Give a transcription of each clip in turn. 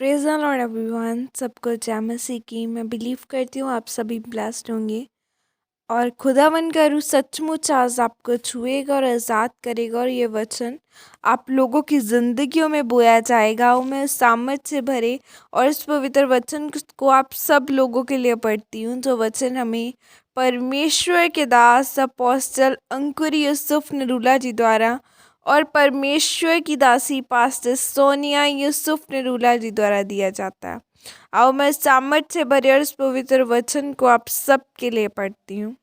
Praise the Lord everyone. सबको जय मसीह की। मैं बिलीव करती हूँ आप सभी ब्लेस्ड होंगे और खुदावन का रूह सचमुच आज आपको छुएगा और आज़ाद करेगा और ये वचन आप लोगों की ज़िंदगियों में बोया जाएगा। वो मैं सामर्थ से भरे और इस पवित्र वचन को आप सब लोगों के लिए पढ़ती हूँ, जो वचन हमें परमेश्वर के दास अपोस्टल अंकुर यूसुफ नरूला जी द्वारा और परमेश्वर की दासी पास्टर सोनिया यूसुफ नरूला जी द्वारा दिया जाता है। आओ मैं सामर्थ से भरे और इस पवित्र वचन को आप सब के लिए पढ़ती हूँ।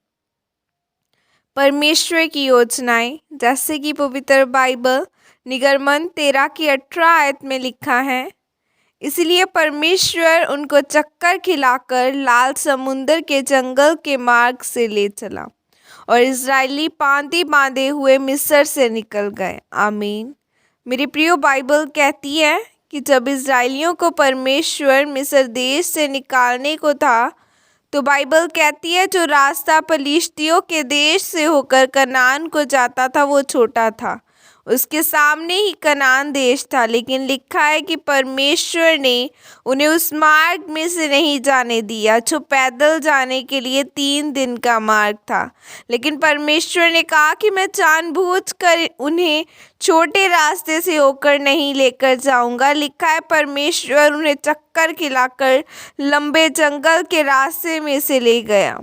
परमेश्वर की योजनाएं, जैसे कि पवित्र बाइबल निगरमन 13 की 18 आयत में लिखा है, इसलिए परमेश्वर उनको चक्कर खिलाकर लाल समुंदर के जंगल के मार्ग से ले चला और इज़राइली पांति बांधे हुए मिस्र से निकल गए। आमीन। मेरी प्रिय बाइबल कहती है कि जब इज़राइलियों को परमेश्वर मिस्र देश से निकालने को था, तो बाइबल कहती है जो रास्ता पलिश्तियों के देश से होकर कनान को जाता था वो छोटा था, उसके सामने ही कनान देश था। लेकिन लिखा है कि परमेश्वर ने उन्हें उस मार्ग में से नहीं जाने दिया जो पैदल जाने के लिए 3 दिन का मार्ग था। लेकिन परमेश्वर ने कहा कि मैं जानबूझकर उन्हें छोटे रास्ते से होकर नहीं लेकर जाऊंगा। लिखा है परमेश्वर उन्हें चक्कर खिलाकर लंबे जंगल के रास्ते में से ले गया।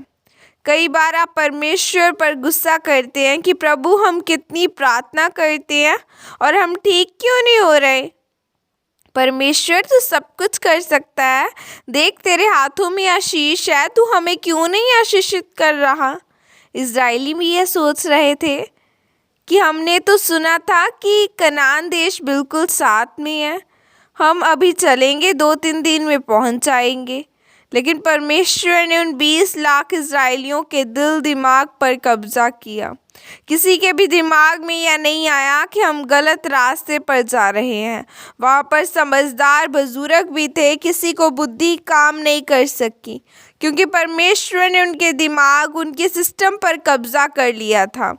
कई बार आप परमेश्वर पर गुस्सा करते हैं कि प्रभु हम कितनी प्रार्थना करते हैं और हम ठीक क्यों नहीं हो रहे। परमेश्वर तो सब कुछ कर सकता है, देख तेरे हाथों में आशीष है, तू हमें क्यों नहीं आशीषित कर रहा। इज़राइली भी ये सोच रहे थे कि हमने तो सुना था कि कनान देश बिल्कुल साथ में है, हम अभी चलेंगे 2-3 दिन में पहुंच जाएंगे। लेकिन परमेश्वर ने उन 20 लाख इज़राइलियों के दिल दिमाग पर कब्जा किया। किसी के भी दिमाग में यह नहीं आया कि हम गलत रास्ते पर जा रहे हैं। वहाँ पर समझदार बुजुर्ग भी थे, किसी को बुद्धि काम नहीं कर सकी, क्योंकि परमेश्वर ने उनके दिमाग, उनके सिस्टम पर कब्जा कर लिया था।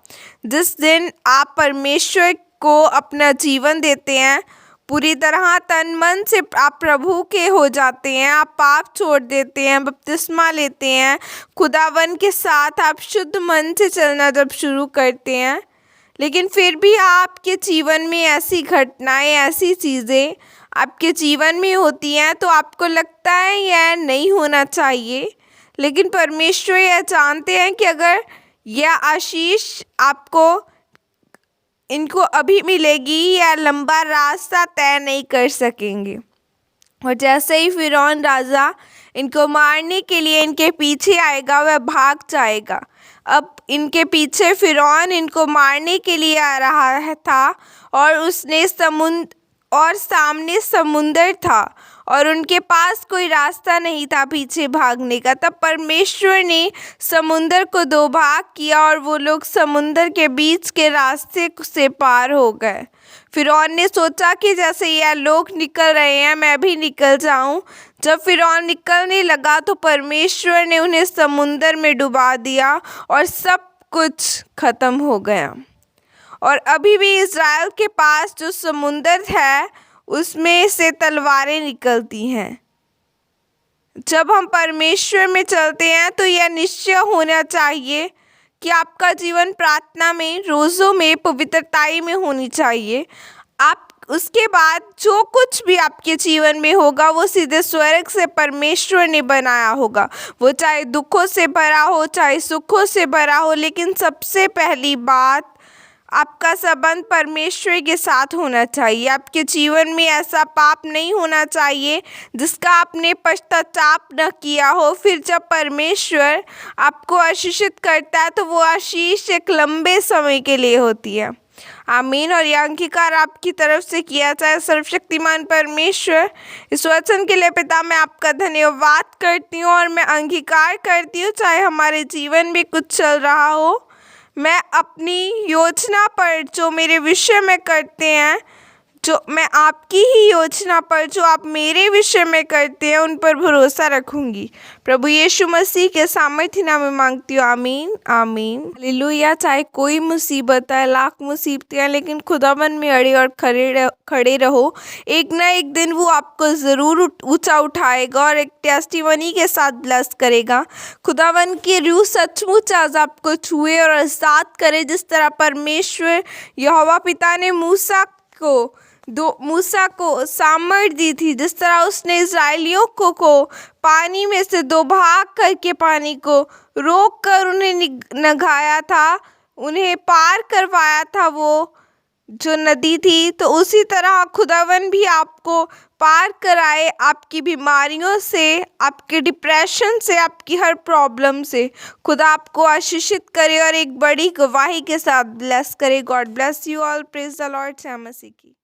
जिस दिन आप परमेश्वर को अपना जीवन देते हैं, पूरी तरह तन मन से आप प्रभु के हो जाते हैं, आप पाप छोड़ देते हैं, बपतिस्मा लेते हैं, खुदावन के साथ आप शुद्ध मन से चलना जब शुरू करते हैं, लेकिन फिर भी आपके जीवन में ऐसी घटनाएं, ऐसी चीज़ें आपके जीवन में होती हैं तो आपको लगता है यह नहीं होना चाहिए। लेकिन परमेश्वर यह जानते हैं कि अगर यह आशीष आपको इनको अभी मिलेगी या लंबा रास्ता तय नहीं कर सकेंगे। और जैसे ही फिरौन राजा इनको मारने के लिए इनके पीछे आएगा, वह भाग जाएगा। अब इनके पीछे फिरौन इनको मारने के लिए आ रहा था और उसने सामने समुंदर था और उनके पास कोई रास्ता नहीं था पीछे भागने का। तब परमेश्वर ने समुंदर को 2 भाग किया और वो लोग समुंदर के बीच के रास्ते से पार हो गए। फिरौन ने सोचा कि जैसे यह लोग निकल रहे हैं मैं भी निकल जाऊं। जब फिरौन निकलने लगा तो परमेश्वर ने उन्हें समुंदर में डुबा दिया और सब कुछ खत्म हो गया। और अभी भी इज़राइल के पास जो समुंदर है उसमें से तलवारें निकलती हैं। जब हम परमेश्वर में चलते हैं तो यह निश्चय होना चाहिए कि आपका जीवन प्रार्थना में, रोज़ों में, पवित्रताई में होनी चाहिए। आप उसके बाद जो कुछ भी आपके जीवन में होगा वो सीधे स्वर्ग से परमेश्वर ने बनाया होगा। वो चाहे दुखों से भरा हो, चाहे सुखों से भरा हो, लेकिन सबसे पहली बात आपका संबंध परमेश्वर के साथ होना चाहिए। आपके जीवन में ऐसा पाप नहीं होना चाहिए जिसका आपने पश्चाताप न किया हो। फिर जब परमेश्वर आपको आशीषित करता है तो वो आशीष एक लंबे समय के लिए होती है। आमीन। और यह अंगीकार आपकी तरफ से किया जाए। सर्वशक्तिमान परमेश्वर, इस वचन के लिए पिता मैं आपका धन्यवाद करती हूँ और मैं अंगीकार करती हूँ, चाहे हमारे जीवन में कुछ चल रहा हो, मैं अपनी योजना पर जो मेरे विषय में करते हैं, जो मैं आपकी ही योजना पर जो आप मेरे विषय में करते हैं उन पर भरोसा रखूंगी। प्रभु यीशु मसीह के सामर्थ्य नाम में मांगती हूँ, आमीन आमीन हालेलुया। चाहे कोई मुसीबत है, लाख मुसीबतें हैं, लेकिन खुदावन में अड़े और खड़े रहो। एक ना एक दिन वो आपको ज़रूर ऊंचा उठाएगा और एक टेस्टिमनी के साथ ब्लेस करेगा। खुदावन की रूह सचमुच आज आपको छुए और आज़ाद करे, जिस तरह परमेश्वर यहोवा पिता ने मूसा को सामर्थ दी थी, जिस तरह उसने इज़राइलियों को पानी में से दो भाग करके पानी को रोक कर उन्हें नगाया था, उन्हें पार करवाया था वो जो नदी थी। तो उसी तरह खुदावन भी आपको पार कराए आपकी बीमारियों से, आपके डिप्रेशन से, आपकी हर प्रॉब्लम से। खुदा आपको आशीषित करे और एक बड़ी गवाही के साथ ब्लेस करे। God bless you all. Praise the Lord. जय मसीह की।